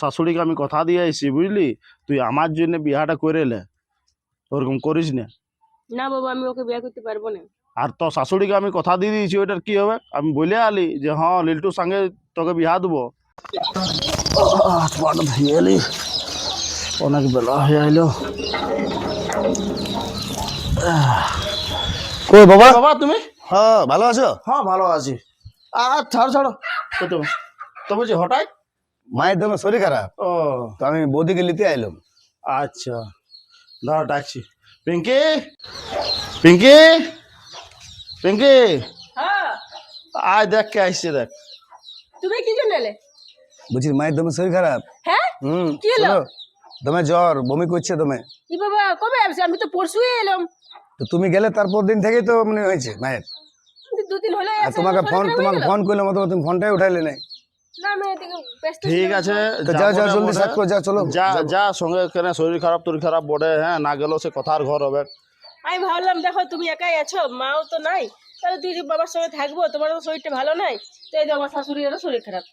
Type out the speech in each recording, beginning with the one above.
শাশুড়িকে আমি কথা দিয়ে আইছি, বুঝলি? তুই আমার জন্য বিয়াটা করে লে, ওরকম করিস না। না বাবা, আমি ওকে বিয়ে করতে পারবো না। আর তোর শাশুড়িকে আমি কথা দিয়ে দিয়েছি, ওইটার কি হবে? আমি বলে আলি যে হ্যাঁ লিল্টুর সঙ্গে তোকে বিয়া দেবো। অনেক বেলা হয়ে আইলো। কই বাবা? বাবা তুমি? হ্যাঁ ভালো আছো? হ্যাঁ ভালো আছি। আর ছাড়ো ছাড়ো, তো বলছি হঠাৎ মায়ের দমে শরীর খারাপ, ও তো আমি বৌদিকে নিতে আইলাম। আচ্ছা দাঁড়া ডাকছি। পিঙ্কি, পিঙ্কি, পিঙ্কি, হ্যাঁ, আয় দেখ কে আসছে দেখ। তুমি কি জন্য এলে? বলছি মায়ের দমে শরীর খারাপ। হ্যাঁ, কি হলো? শোনো, দমে জ্বর, বমি করছে দমে। কি বাবা, কবে আসছে? আমি তো পরশুই এলাম। তো তুমি গেলে তারপর দিন থেকেই তো মানে হয়েছে মায়ের। দুদিন হলে আর তোমাকে ফোন করলাম, তুমি ফোনটাই উঠাইলে নাই। না, আমি এদিকে ব্যস্ত ঠিক ছিলাম। আছে তো যাও যাও জলদি সাত করে যাও, চলো যা যা সঙ্গে কেন শরীর খারাপ তোর খারাপ বটে, হ্যাঁ না গেলেও সে কথার ঘর হবে। আমি ভাবলাম দেখো তুমি একাই আছো, মাও তো নাই, তাহলে তুই বাবার সঙ্গে থাকবো, তোমার তো শরীরটা ভালো নাই, তো এই যে আমার শাশুড়িরও শরীর খারাপ।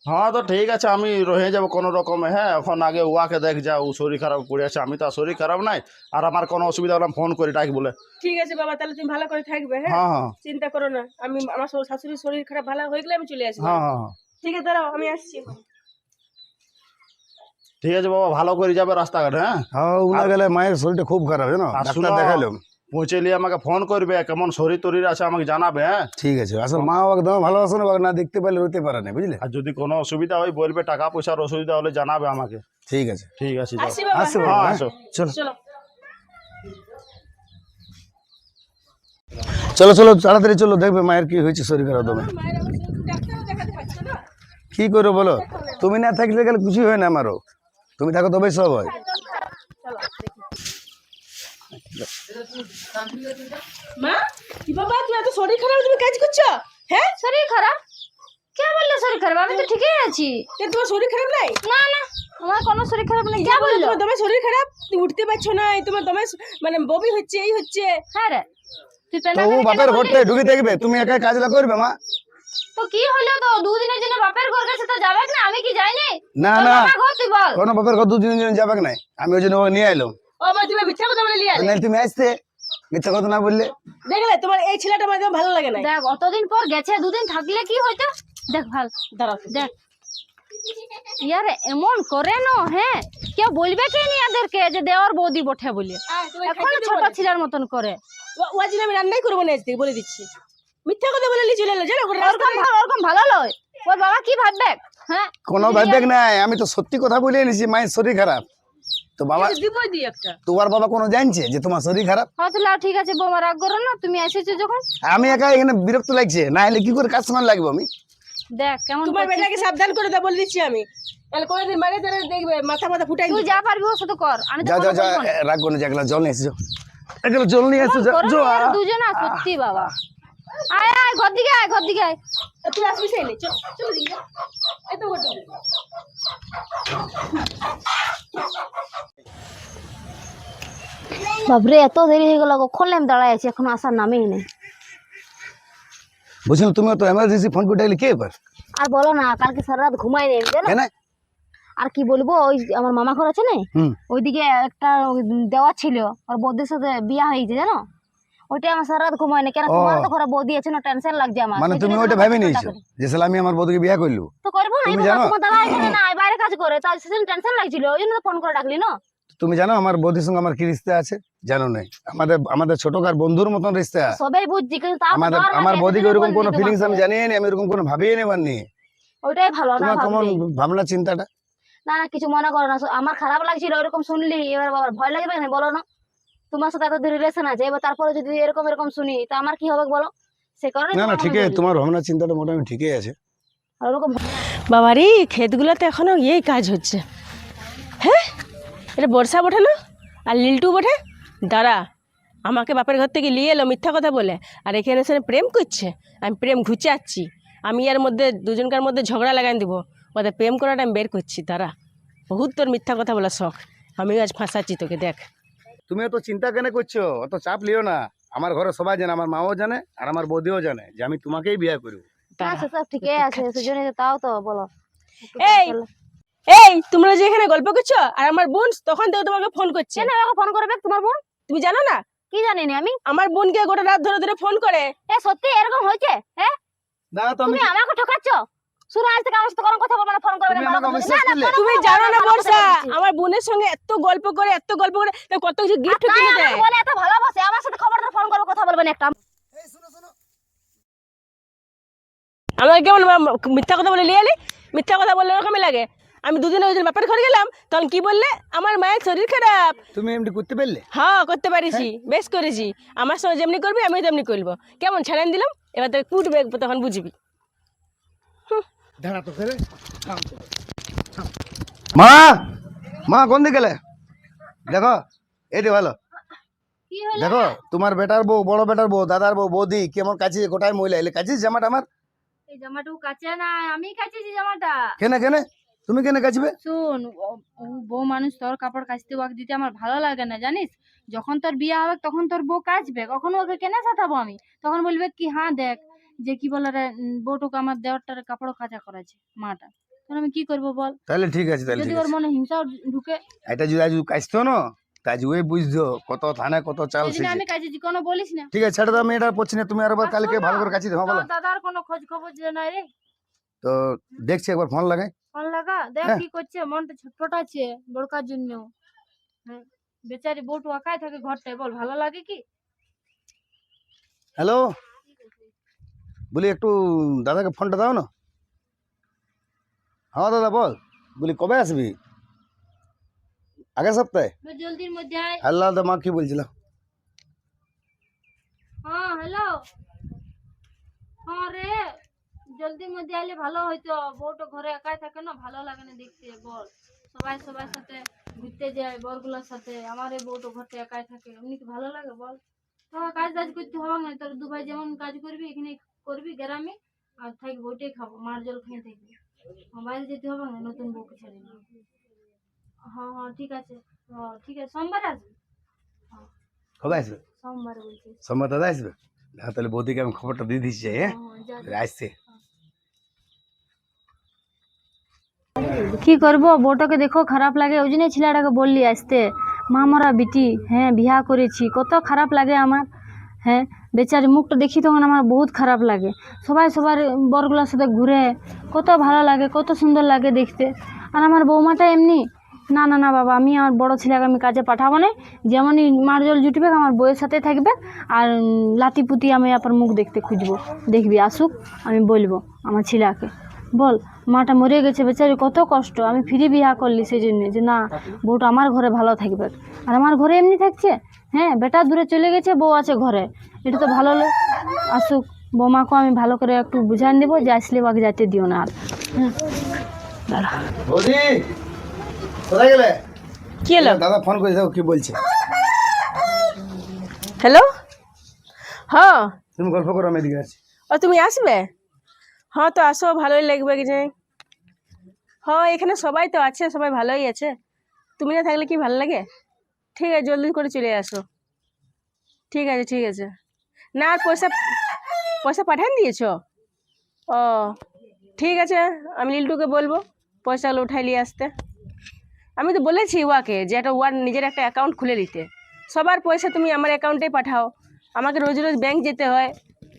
হ্যাঁ তো ঠিক আছে, আমি রয়ে যাবো কোনো রকমে। হ্যাঁ এখন আগে ওয়াকে দেখ যা, ও শরীর খারাপ পড়ে আছে, আমি তো আর শরীর খারাপ নাই। আর আমার কোনো অসুবিধা হলে ফোন করি ডাক বলে। ঠিক আছে বাবা, তাহলে তুমি ভালো করে থাকবে। হ্যাঁ, হ্যাঁ হ্যাঁ চিন্তা করো না, আমি আমার শাশুড়ির শরীর খারাপ ভালো হয়ে গেলে আমি চলে আসবো। হ্যাঁ হ্যাঁ হ্যাঁ ঠিক আছে, দাঁড়াও আমি আসছি। ঠিক আছে বাবা, ভালো করে যাবে রাস্তাঘাটে। হ্যাঁ হ্যাঁ, উনা গেলে মায়ের শরীরটা খুব খারাপ, জানো, আর ডাক্তার শুনো, দেখাইলাম। পৌঁছে নিয়ে আমাকে ফোন করবে, কেমন শরীর টরীর আছে আমাকে জানাবে। হ্যাঁ ঠিক আছে, আসলে মা একদম ভালোবাসে না, ওকে না দেখতে পারলে রইতে পারে না, বুঝলে? আর যদি কোনো অসুবিধা হয় বলবে, টাকা পয়সার অসুবিধা হলে জানাবে আমাকে। ঠিক আছে, ঠিক আছে যাও। আসি বাবা। আসো হ্যাঁ বাবা, আসো। চলো চলো। চলো চলো তাড়াতাড়ি চলো, দেখবে মায়ের কি হয়েছে শরীর খারাপ দমে। মায়ের আমার ডাক্তারও দেখাতে পারছো না। কি করো বলো, তুমি না থাকলে গেলে কিছু হয় না আমারও, তুমি থাকো তবেই সব হয়। মা, কি বাবা, তুমি এত শরীর খারাপ, তুমি কাজ করছো? হ্যাঁ, শরীর খারাপ? কে বললো শরীর খারাপ? আমি তো ঠিকই আছি। কেন তোমার শরীর খারাপ নাই? না না, আমার কোনো শরীর খারাপ নেই। কে বললো? তোমার দমে শরীর খারাপ, তুমি উঠতে পারছো না, তোমার দমে মানে বমি হচ্ছে, এই হচ্ছে। হ্যাঁ রে, তুই তো পেনা ও করে কেন বাপের বললি? ঘরটায় ঢুকে দেখবে, তুমি একাই কাজটা করবে মা? তো কি হলো? তো দুদিনের জন্য বাপের ঘর গেছে, তো যাবে না? আমি কি যাইনি? না তোর না, মামা ঘর তুই বল। কোনো বাপের ঘর দুদিন যাবে না, আমি ওই জন্য ওকে নিয়ে এলাম। ও মা, তুমি মিথ্যা কথা বলে নিয়ে আলে। নাহলে তুমি আসতে মিথ্যা কথা না বললে। দেখলে তোমার এই ছেলেটা আমার একদম ভালো লাগে না। দেখ, অতদিন পর গেছে, দুদিন থাকলে কি হইতো? দেখ ভাল, দাঁড়াও, দেখ ইয়ার এমন করে না। হ্যাঁ, কেউ বলবে কে নি এদেরকে যে দেওয়ার বৌদি বটে বলে? এখন ছোট ছেলের মতন করে। ও আজ আমি রান্নাই করবো না, আজকে বলে দিচ্ছি। মিথ্যা কথা বলে নিয়ে চলে এলো, জানো? ওরকম ভালো লয়। ওর বাবা কি ভাববে? হ্যাঁ, কোনো ভাববেক নাই, আমি তো সত্যি কথা বলে এনেছি, মায়ের শরীর খারাপ। তো বাবা, দিবই দি একটা। তোমার বাবা কোনো জানছে যে তোমার শরীর খারাপ? হ্যাঁ তো লাও, ঠিক আছে বৌমা, রাগ করো না, তুমি এসেছো যখন। আমি একা এখানে বিরক্ত লাগছে, না হলে কি করে কাজ সময় লাগবে আমি? দেখ কেমন তোমার করছিস। বেটাকে সাবধান করে দাও, বলে দিচ্ছি আমি। তাহলে কোনোদিন মানে তাহলে দেখবে মাথা মাথা ফুটাই তুই যা পারবি ওর সাথে কর, আমি তো যাও কোনো যাও যাও, বলবো না। রাগ করে যা, জল নিয়ে এসেছো, এগুলো জল নিয়ে এসেছো, করো যাও। না এরা দুজনা, সত্যি বাবা। আয় আয়, ঘর দিকে আয়, ঘর দিকে আয়। তুই আসবি সেই নেই, চল চল দিকে যা। এত বড় বাবরে, এত দেরি হয়ে গেল, কখন আমি দাঁড়ায় আছি, এখন আসার নামেই নেই। বুঝলাম, তুমি তো এমার্জেন্সি ফোন করে ডাকলে কে এবার? আর বলো না, কালকে সারা রাত ঘুমাই নেই জানো। কেন? আর কি বলবো, ওই আমার মামা ঘর আছে না, ওইদিকে একটা দেওয়া ছিল, ওর বৌদির সাথে বিয়া হয়েছে জানো। ওইটা আমার সারা রাত ঘুমাই না। কেন, তোমার তো ঘরে বৌদি আছে না, টেনশন লাগছে আমার। মানে তুমি ওইটা ভেবে নিয়েছো যে সালা আমি আমার বউকে বিয়ে করলু? তো করবো না, তুমি জানো? তোমার দাদা এখানে নাই, বাইরে কাজ করে, তাই সেদিন টেনশন লাগছিল, ওই জন্য তো ফোন করে ডাকলি না। তুমি জানো আমার বৌদির সঙ্গে আমার কি রিস্তা আছে? জানো নাই? আমাদের ছোটকার বন্ধুর মতন রিস্তা। সবাই বুঝছি, কিন্তু তাও তো আমাদের ডর আমার লাগে, বৌদিকে এতদিন ওরকম বললি কোনো তো ফিলিংস আমি মাকে। জানিই না, আমি এরকম কোনো ভাবিয়ে নেবার নি। ওইটাই ভালো না তোমার কেমন ভাবলি। ভাবনা চিন্তাটা? না না, কিছু মনে করো না, আমার খারাপ লাগছিল ওরকম শুনলি, এবার বাবার ভয় লাগবে না বলো না? তোমার সাথে এত রিলেশন আছে, এবার তারপরে যদি এরকম এরকম শুনি, তা আমার কি হবে বলো? সে কারণে না না, ঠিকই, তোমার ভাবনা চিন্তাটা মোটামুটি ঠিকই আছে। ওরকম। বাবারি, ক্ষেতগুলোতে এখনো এই কাজ হচ্ছে। হ্যাঁ, এটা বর্ষা বটে না, আর লিল্টু বটে। দাঁড়া, আমাকে বাপের ঘর থেকে নিয়ে এলো মিথ্যা কথা বলে, আর এখানে এসে প্রেম করছে। আমি প্রেম ঘুচাচ্ছি, আমি এর মধ্যে দুজনকার মধ্যে ঝগড়া লাগাই দেবো, ওদের প্রেম করাটা আমি বের করছি। দাঁড়া, বহুত তোর মিথ্যা কথা বলার শখ, আমিও আজ ফাঁসাচ্ছি তোকে, দেখ। তুমি অত চিন্তা কেন করছো? অত চাপ লিও না। আমার ঘরে সবাই জানে, আমার মাও জানে আর আমার বৌদিও জানে যে আমি তোমাকেই বিয়ে করব। আচ্ছা, সব ঠিকই আছে, সেজন্য তাও তো বলো। এই এই তোমরা যে এখানে গল্প করছো আর আমার বোন তখন থেকে তোমাকে ফোন করছে। কেন আমাকে ফোন করবে তোমার বোন? তুমি জানো না কি জানি না আমি। আমার বোনকে গোটা রাত ধরে ধরে ফোন করে। সত্যি এরকম হয়েছে? হ্যাঁ না তো আমি তুমি আমাকে ঠকাচ্ছ। শুরু আজ থেকে আমার সাথে কোনো কথা বলবে না, ফোন করবে তুমি না, আমাকে কোনো বিশ্বাস কথা- না, করলে? কোনো তুমি কথা জানো বলবে না ভালো কথা বর্ষা বলছি। আমার বোনের সঙ্গে এত গল্প করে তা কত কিছু গিফট তাই কিনে দেয়। আমাকে বলে এত ভালোবাসে, আমার সাথে খবরদার ফোন করবে, কথা বলবে না একটা। আমাকে কেমন মিথ্যা কথা বলে লিয়ে এলি? মিথ্যা কথা বললে ওরকমই লাগে। আমি দুদিন ওই দিন বাপের ঘরে গেলাম, তখন কি বললে আমার মায়ের শরীর খারাপ। তুমি এমনি করতে পারলে? হ্যাঁ করতে পারিছি, বেশ করেছি। আমার সঙ্গে যেমনি করবি আমি তেমনি করবো। কেমন ছাড়ান দিলাম, এবার তোকে কুটবে তখন বুঝবি। দাঁড়া তো ফেরে মা, মা কোন দিকে গেলে? দেখো এটি ভালো, কি হলো? দেখো তোমার বেটার বউ, বড় বেটার বউ, দাদার বউ, বৌদি কেমন কাছে গোটায় মহিলা এলে কাছিস জামাটা আমার। এই জামাটুকু কাছে না, আমি কাছেছি জামাটা। কেনে কেনে তুমি কেনে কাচবে? শোন, বউ মানুষ, তোর কাপড় কাচতে ওয়াক দিতে আমার ভালো লাগে না জানিস। যখন তোর বিয়ে হবে তখন তোর বউ কাচবে, কখন ওকে কেনে সাথাবো আমি? তখন বলবে কি হ্যাঁ দেখ যে কি বলে রে, বউটুকু আমার দেওয়ারটার কাপড় কাচা করেছে মাটা। তখন আমি কি করবো বল? তাহলে ঠিক আছে, তাহলে যদি ঠিক ওর আছে। মনে হিংসা ঢুকে। এটা যদি আজ কাচতো না তাই ওই বুঝতো কত থানে কত চাল সেদিন সেজে। আমি কাচেছি, কোনো বলিস না। ঠিক আছে ছেড়ে দাও, আমি এটা পড়ছি না, তুমি আরেকবার আর কালকে শোন ভালো না, করে কাচি দাও বলো। তোর দাদার কোনো খোঁজ খবর যে নাই রে। তো দেখছি একবার ফোন লাগাই। ফোন লাগা, দেখ হ্যাঁ। কি করছে, মনটা ছটফট আছে বড়কার জন্য। হ্যাঁ, বেচারি বউটু একাই থাকে ঘরটায়, বল ভালো লাগে কি? হ্যালো, বলি একটু দাদাকে ফোনটা দাও না। হ্যাঁ দাদা বল, বলি কবে আসবি? আগের সপ্তাহে? জলদির মধ্যে আয়। আল্লাহ মা কি বলছিল? হ্যাঁ হ্যালো, হ্যাঁ রে, জলদির মধ্যে আইলে ভালো হইতো। বউটা ঘরে একাই থাকে না, ভালো লাগে না দেখতে, বল। সবাই সবার সাথে ঘুরতে যায় বরগুলোর সাথে, আমার এই বউটা ঘরটা একাই থাকে, এমনি কি ভালো লাগে বল? তোর কাজ টাজ করতে হবে না, তোর দুভাই যেমন কাজ করবি এখানে করবি গ্রামে, আর থাকবি ওইটাই খাবো, মার জল খেয়ে থাকবি। বাইরে যেতে হবে না নতুন বউকে ছেড়ে নিয়ে। হ্যাঁ হ্যাঁ ঠিক আছে, হ্যাঁ ঠিক আছে, সোমবার আসবি। কবে আসবে? সোমবার বলছিস? সোমবার দাদা আসবে? হ্যাঁ তাহলে বৌদিকে আমি খবরটা দিয়ে দিচ্ছি। হ্যাঁ হ্যাঁ যা। আসছে। কি করবো, বউটাকে দেখো খারাপ লাগে, ওই জন্য ছেলেটাকে বললি আসতে। মা মরা বিটি, হ্যাঁ বিয়া করেছি, কত খারাপ লাগে আমার। হ্যাঁ বেচারি মুখটা দেখি তখন আমার বহুত খারাপ লাগে। সবাই সবার বরগুলোর সাথে ঘুরে, কত ভালো লাগে, কত সুন্দর লাগে দেখতে। আর আমার বৌমাটা এমনি। না না না বাবা, আমি আমার বড় ছেলেকে আমি কাজে পাঠাবো না। যেমনই মার জল জুটবে আমার বউয়ের সাথে থাকবে। আর লাতিপুতি আমি আপনার মুখ দেখতে খুঁজবো, দেখবি আসুক, আমি বলবো আমার ছেলেকে। বল, মাটা মরে গেছে বেচারি, কত কষ্ট। আমি ফিরে বিয়া করলি সেই জন্য যে না, বউটা আমার ঘরে ভালো থাকবে। আর আমার ঘরে এমনি থাকছে। হ্যাঁ বেটা দূরে চলে গেছে, বউ আছে ঘরে, এটা তো ভালো আসুক। বৌমাকে আমি ভালো করে একটু বুঝাই দেবো যে আসলে বাকি যাইতে দিও না আর। দাঁড়া, বৌদি কোথায় গেলে? কি হলো? দাদা ফোন করে দেখো কি বলছে। হ্যালো, হ্যাঁ তুমি গল্প করো, আমি এদিকে আছি। ও তুমি আসবে? হ্যাঁ তো আসো, ভালোই লাগবে কি যে। হ্যাঁ এখানে সবাই তো আছে, সবাই ভালোই আছে। তুমি না থাকলে কি ভালো লাগে? ঠিক আছে জলদি করে চলে আসো। ঠিক আছে ঠিক আছে। না আর পয়সা পয়সা পাঠান দিয়েছো? ও ঠিক আছে, আমি লিল্টুকে বলবো পয়সাগুলো উঠাই নিয়ে আসতে। আমি তো বলেছি ওয়াকে যে একটা ওয়ার নিজের একটা অ্যাকাউন্ট খুলে নিতে। সবার পয়সা তুমি আমার অ্যাকাউন্টেই পাঠাও, আমাকে রোজ রোজ ব্যাংক যেতে হয়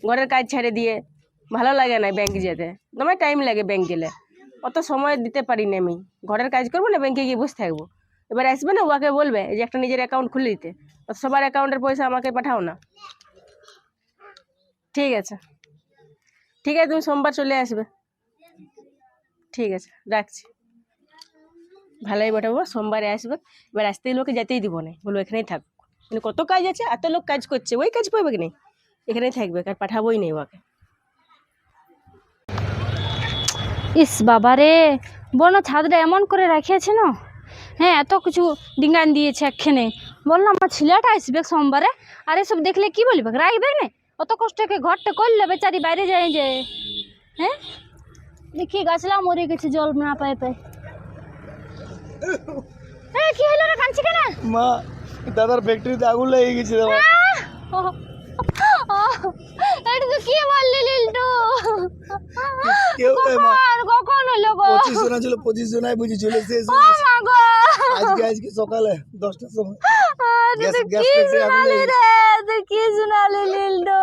ঘরের কাজ ছেড়ে দিয়ে। ভালো লাগে না ব্যাংক যেতে, তোমার টাইম লাগে ব্যাংক গেলে, অত সময় দিতে পারি না। আমি ঘরের কাজ করবো না, ব্যাংকে গিয়ে বসে থাকবো। এবার আসবে না, ওয়াকে বলবে যে একটা নিজের অ্যাকাউন্ট খুলে দিতে, সবার অ্যাকাউন্টের পয়সা আমাকে পাঠাও না। ঠিক আছে ঠিক আছে, তুমি সোমবার চলে আসবে। ঠিক আছে রাখছি। ভালোই পাঠাবো, সোমবারে আসবে। এবার আসতেই লোকে যেতেই দিব না, বলবো এখানেই থাক। মানে কত কাজ আছে, এত লোক কাজ করছে, ওই কাজ পাবে কি নেই, এখানেই থাকবে, আর পাঠাবোই নেই ওকে। ইস বাবা রে, বল না ছাদটা এমন করে রাখিয়েছে না। হ্যাঁ এত কিছু ডিঙ্গান দিয়েছে একখানে। বললাম আমার ছেলেটা আসবে সোমবারে, আর এসব দেখলে কি বলবে, রাখবে না? অত কষ্টকে ঘরটা করলে বেচারি বাইরে যায় যে। হ্যাঁ দেখি গাছলা মরে গেছে জল না পায় পায়। কি হলো রে, কাঁদছি কেন? মা দাদার ফ্যাক্টরিতে আগুন লেগে গেছে। এটা তো কি বললি লিল্টু? কেউ নেই মা। কখন হলো গো? 25 জন ছিল 25 জনাই বুঝি চলে শেষ ও মা গো আজকে সকালে 10টার সময় তুই তো গ্যাস কি ফ্যাক্টরি আগুন শোনালি লেগেছে। রে তুই কি শোনালি লিল্ডো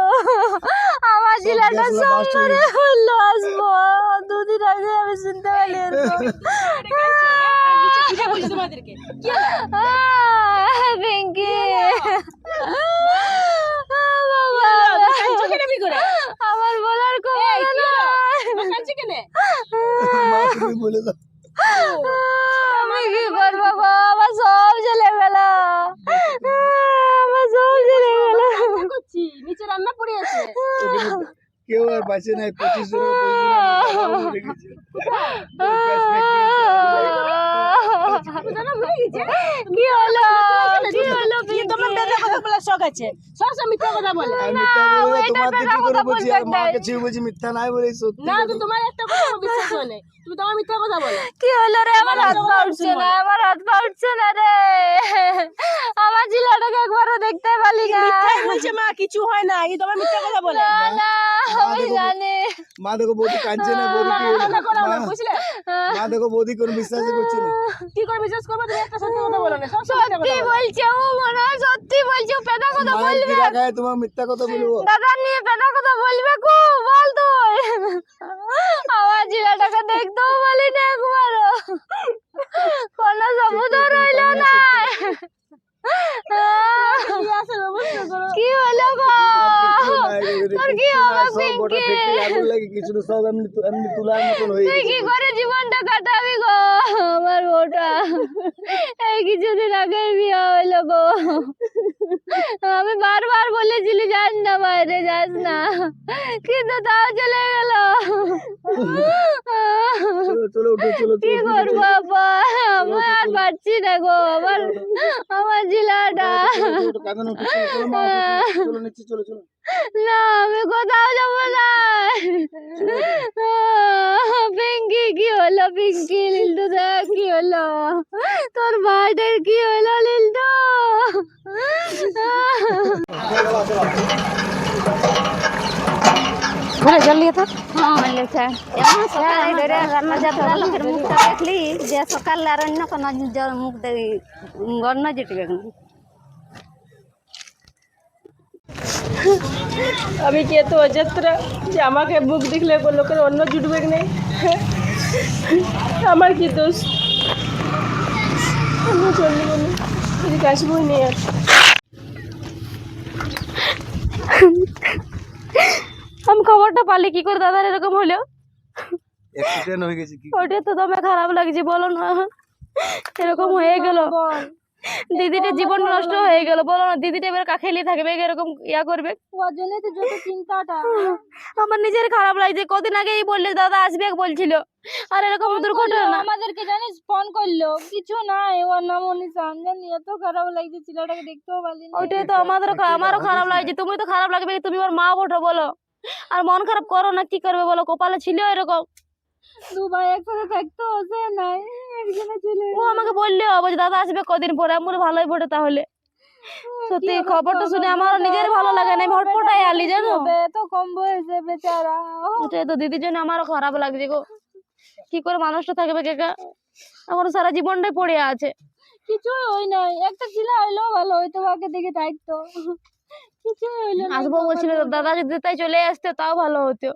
আমার ছেলেটা গ্যাস গুলো burst হয়ে সোমবারে হলো আসবো 2 দিন আগে আমি শুনতে পেলি এরকম পিঙ্কি আমার বলার ক্ষমতা নাই। মা তুমি বলে দাও আমি কি করবো গো আমার সব চলে গেল আমার সব চলে গেল নিচে রান্না পড়ে আছে কেউ আর বাঁচে নাই 25 জন মরে গেছে কি হলো কি হলো তোমার বেদা কথা বলার শখ আছে সবসময় মিথ্যা কথা বলে আমি মিথ্যা বলে তোমাকে কি করে বলছি আর মাকে ছি বুঝি মিথ্যা নাই বলে সত্যি না তো তোমার একটা কথা বিশ্বাস হয় না তুমি তোমার মিথ্যা কথা বলে কি হলো রে আমার হাত পা উঠছে না আমার হাত পা উঠছে না রে আমার ছেলেটাকে একবারও দেখতে পালি না মিথ্যাই বলছে মা কিছু হয় না এই তোমার মিথ্যা কথা বলে না না আমি জানি মা দেখো বৌদি কাঁদছে না বৌদি কি হলো? রান্না করো আমার, বুঝলে মা দেখো বৌদি কোনো বিশ্বাসই করছে না কি করে বিশ্বাস করবে তুমি একটা সত্যি কথা বলো না সবসময় মিথ্যা সত্যি কথা বলো। বলছে ও মনে হয় সত্যি বলছে ও পেদা কথা মায়ের বলবে কি রাখায় তোমার মিথ্যা কথা বলবো দাদা নিয়ে পেদা কথা বলবে কো বল তুই আমার ছেলেটাকে দেখতেও বলি না একবারও কোনো সবুত রইল না কি হলো গো তোর কি হবে সব গোটা ফ্যাক্টরি আগুন লাগে কিছু না সব এমনি এমনি তুলার মতন হয়ে তুই গেছে কি করে জীবনটা কাটাবি গো আমার বউটা এই কিছুদিন আগে বিয়ে হইলো গো আমি বারবার বলেছিলি যাস না বাইরে যাস না কিন্তু তাও চলে গেল চলো চলো উঠো চলো কি করবো আপা আমি আর পারছি না গো আমার ছেলেটা কাঁদানো চলো মা চলো নিচে চলো চলো না আমি কোথাও যাবো না পিঙ্কি কি হলো পিঙ্কি লিল্টু দেখ কি হলো তোর ভাইটার কি হলো লিল্টু জল লিয়ে তো হ্যাঁ লেখা এমন সকালে ধরে রান্না যাত্রা লোকের মুখটা দেখলি যে সকালে আর অন্য কোনো মুখ দেখি গণ্য জুটবে আমি কি এত অযাত্রা যে আমাকে মুখ দেখলে লোকের অন্য জুটবে নেই আমার কি দোষ আমি চললি বলি এদিকে আসবোই নেই আর আমি খবরটা পালি কি করে দাদার এরকম হলো অ্যাক্সিডেন্ট হয়ে গেছে কি ওটা তো দমে খারাপ লাগছে বলো না এরকম হয়ে গেল দিদিটা জীবন নষ্ট হয়ে গেল বলো না দিদিটা এবার কাকে নিয়ে থাকবে এরকম ইয়া করবে ওর জন্যই তো যত চিন্তাটা আমার নিজের খারাপ লাগছে কদিন আগেই বললে দাদা আসবে বলছিল আর এরকম দুর্ঘটনা আমাদেরকে জানিস ফোন করলো কিছু নাই ওর নাম অনিশান জানি এত খারাপ লাগছে ছেলেটাকে দেখতেও পারলি না ওইটাই তো আমারও খারাপ লাগছে তুমি তো খারাপ লাগবে তুমি ওর মা ওঠো বলো আর মন খারাপ করো না কি করবে বলো কপালে ছিল এরকম দু ভাই একসাথে থাকতো সে নাই একজনে চলে ও আমাকে বললো বলছে দাদা আসবে কদিন পরে আমি বলি ভালোই ফোটে তাহলে সত্যি খবরটা শুনে আমার নিজের ভালো লাগে না আমি হটপটাই আলি জানো এত কম বয়সে বেচারা ওটাই তো দিদির জন্য আমারও খারাপ লাগছে গো কি করে মানুষটা থাকবে কেকা এখন সারা জীবনটাই পড়ে আছে কিছু হই নাই একটা ছেলে হইলো ভালো হইতো ওকে দেখে থাকতো কিছু হইলো না আসবো বলছিল দাদা যদি তাই চলে আসতে তাও ভালো হতো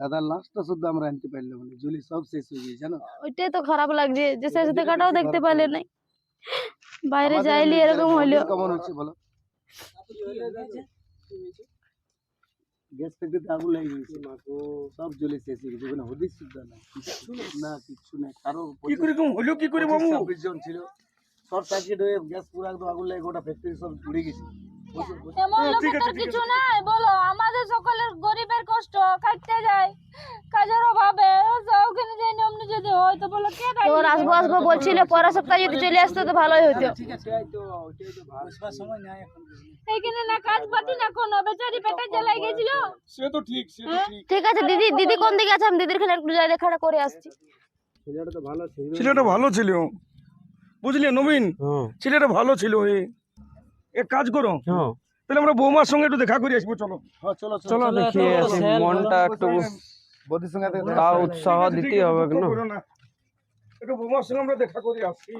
দাদা লাস্টটা শুদ্ধ আমরা আনতে পারলাম না জুলি সব শেষ হয়ে গেছে জানো ওইটাই তো খারাপ লাগছে যে শেষ দেখাটাও দেখতে পারলে নাই বাইরে যাইলি এরকম হলো কেমন হচ্ছে বলো গ্যাস ফ্যাক্টরিতে আগুন লেগে গেছে সব জ্বলে শেষ হয়ে গেছে কোনো হদিস শুদ্ধ না কিছু না কারো কি করে হলো কি করে বাবু 26 জন ছিল শর্ট সার্কিট হয়ে গ্যাস পুরো একদম আগুন লেগে গোটা ফ্যাক্টরি সব পুড়ে গেছে এমন লোকের কিছু নাই বলো আমাদের সকলের গরিবের কষ্ট কাটতে যায় কাজের অভাবে ওখানে যাই অমনি যদি হয় তো বলো কে তোর আসবো আসবো বলছিল পরের সপ্তাহে যদি চলে আসতো তো ভালোই হতো ঠিক আছে ওইটাই তো ভাষবার সময় নাই এখন এইখানে না কাজ পাতি না কোনো বেচারি পেটে জ্বালাই গেছিল সে তো ঠিক ঠিক আছে দিদি দিদি কোন দিকে আছে আমি দিদির খানে একটু যাই দেখাটা করে আসছি ছেলেটা তো ভালো ছিল ছেলেটা ভালো ছিল বুঝলি নবীন ছেলেটা ভালো ছিল এক কাজ করো তাহলে আমরা বৌমার সঙ্গে একটু দেখা করে আসবো চলো চলো চলো দেখি মনটা একটু বৌদির সঙ্গে তাও উৎসাহ দিতে হবে কেন? একটু বৌমার সঙ্গে আমরা দেখা করে আসি।